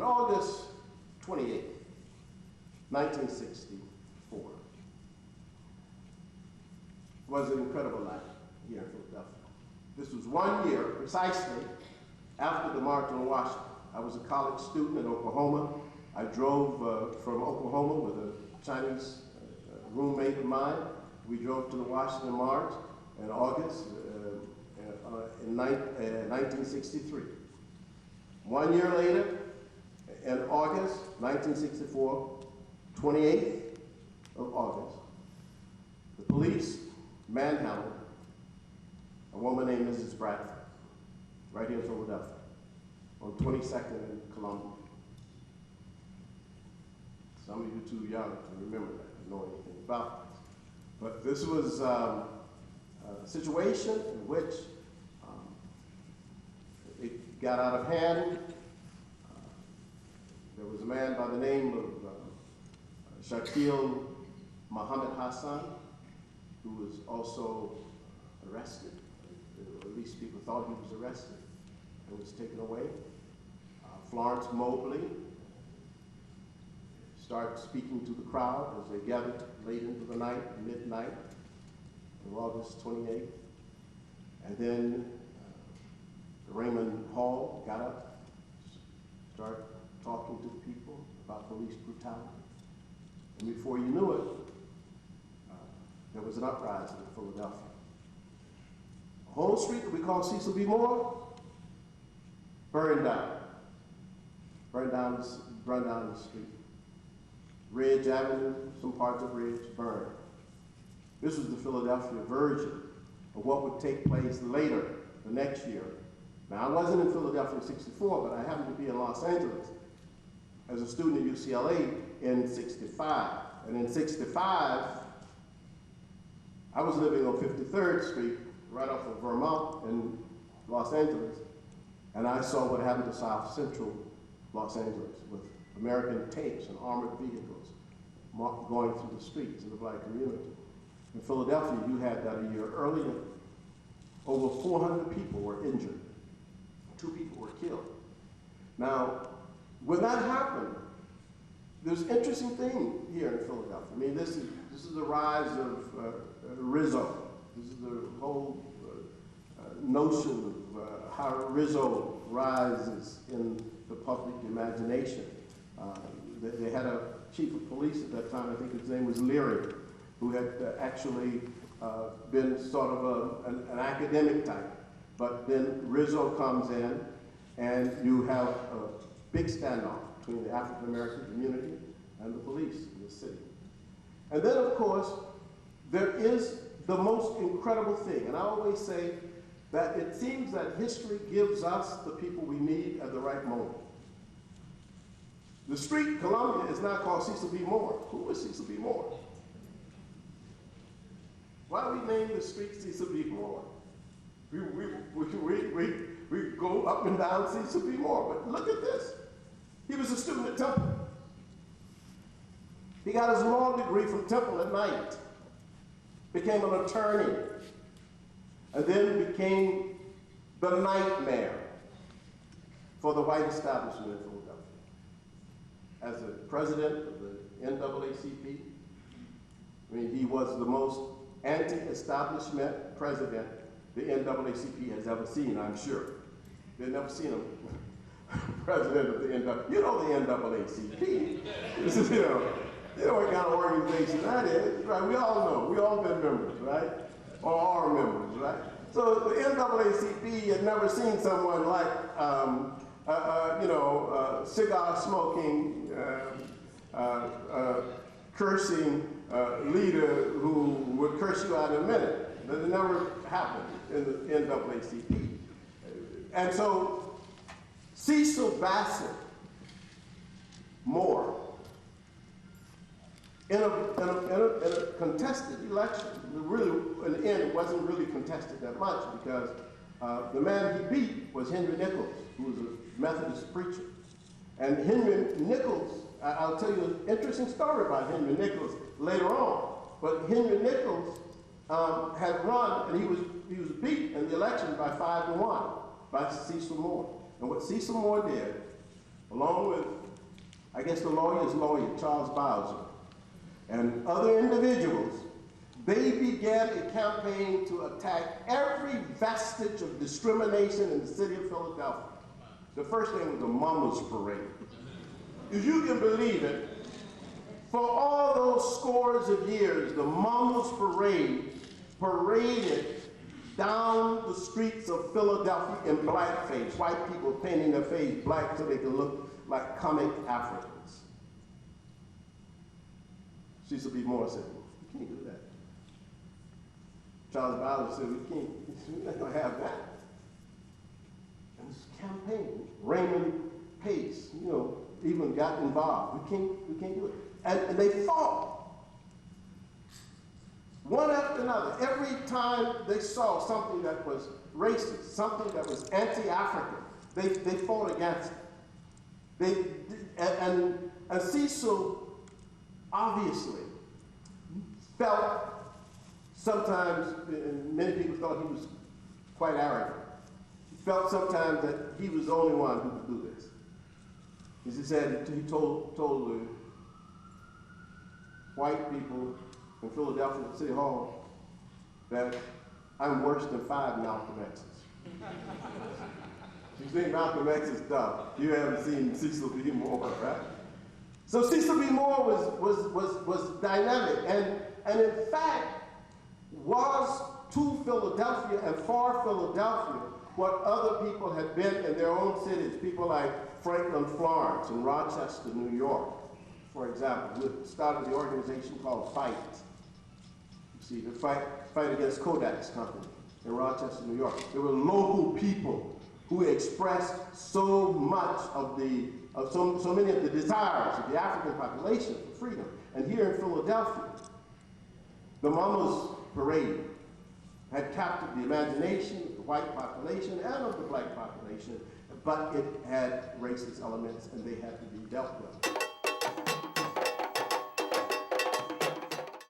August 28, 1964, was an incredible night here in Philadelphia. This was 1 year precisely after the March on Washington. I was a college student in Oklahoma. I drove from Oklahoma with a Chinese roommate of mine. We drove to the Washington March in August in 1963. 1 year later, in August 1964, 28th of August, the police manhandled a woman named Mrs. Bradford, right here in Philadelphia, on 22nd and Columbia. Some of you are too young to remember that, or know anything about this. But this was a situation in which it got out of hand. There was a man by the name of Shaquille Muhammad Hassan, who was also arrested, or at least people thought he was arrested, and was taken away. Florence Mobley started speaking to the crowd as they gathered late into the night, midnight, on August 28th. And then Raymond Hall got up, started talking to the people about police brutality. And before you knew it, there was an uprising in Philadelphia. A whole street that we call Cecil B. burned down. Burned down the street. Ridge Avenue, some parts of Ridge burned. This was the Philadelphia version of what would take place later the next year. Now, I wasn't in Philadelphia in '64, but I happened to be in Los Angeles as a student at UCLA in '65. And in '65, I was living on 53rd Street, right off of Vermont in Los Angeles, and I saw what happened to South Central Los Angeles with American tanks and armored vehicles going through the streets of the black community. In Philadelphia, you had that a year earlier. Over 400 people were injured. 2 people were killed. Now, when that happened, there's an interesting thing here in Philadelphia. I mean, this is the rise of Rizzo. This is the whole notion of how Rizzo rises in the public imagination. They had a chief of police at that time, I think his name was Leary, who had actually been sort of an academic type. But then Rizzo comes in, and you have a big standoff between the African American community and the police in the city. And then, of course, there is the most incredible thing, and I always say that it seems that history gives us the people we need at the right moment. The street, Columbia, is now called Cecil B. Moore. Who is Cecil B. Moore? Why do we name the street Cecil B. Moore? We go up and down Cecil B. Moore, but look at this. He was a student at Temple. He got his law degree from Temple at night, became an attorney, and then became the nightmare for the white establishment in Philadelphia. As the president of the NAACP, I mean, he was the most anti-establishment president the NAACP has ever seen, I'm sure. They've never seen a president of the NAACP. You know the NAACP. This is, you know what kind of organization that is, right? We all know. We all been members, right? Or are members, right? So the NAACP had never seen someone like, cigar smoking, cursing leader who would curse you out in a minute. That never happened in the NAACP. And so Cecil Bassett Moore, in a contested election, really, in the end, it wasn't really contested that much because the man he beat was Henry Nichols, who was a Methodist preacher. And Henry Nichols, I'll tell you an interesting story about Henry Nichols later on, but Henry Nichols had run, and he was beat in the election by 5-1 by Cecil Moore. And what Cecil Moore did along with, I guess, the lawyer's lawyer, Charles Bowser, and other individuals, they began a campaign to attack every vestige of discrimination in the city of Philadelphia. The first thing was the Mama's Parade. If you can believe it, for all those scores of years, the Mama's Parade paraded down the streets of Philadelphia in blackface, white people painting their face black so they could look like comic Africans. Cecil B. Moore said, "You can't do that." Charles Bowser said, we're not going to have that. And this campaign, Raymond Pace, even got involved. We can't do it. And they fought. One after another. Every time they saw something that was racist, something that was anti-African, they fought against it. And Cecil obviously felt sometimes, many people thought he was quite arrogant. He felt sometimes that he was the only one who could do this. As he said, he told the white people in Philadelphia City Hall that I'm worse than 5 Malcolm X's. You think Malcolm X is tough. You haven't seen Cecil B. Moore, right? So Cecil B. Moore was dynamic, and in fact was to Philadelphia and for Philadelphia what other people had been in their own cities. People like Franklin Florence in Rochester, New York, for example, who started the organization called FIGHT. You see, the fight against Kodak's company in Rochester, New York. There were local people who expressed so much of so many of the desires of the African population for freedom. And here in Philadelphia, the Mama's Parade had captured the imagination of the white population and of the black population, but it had racist elements and they had to be dealt with.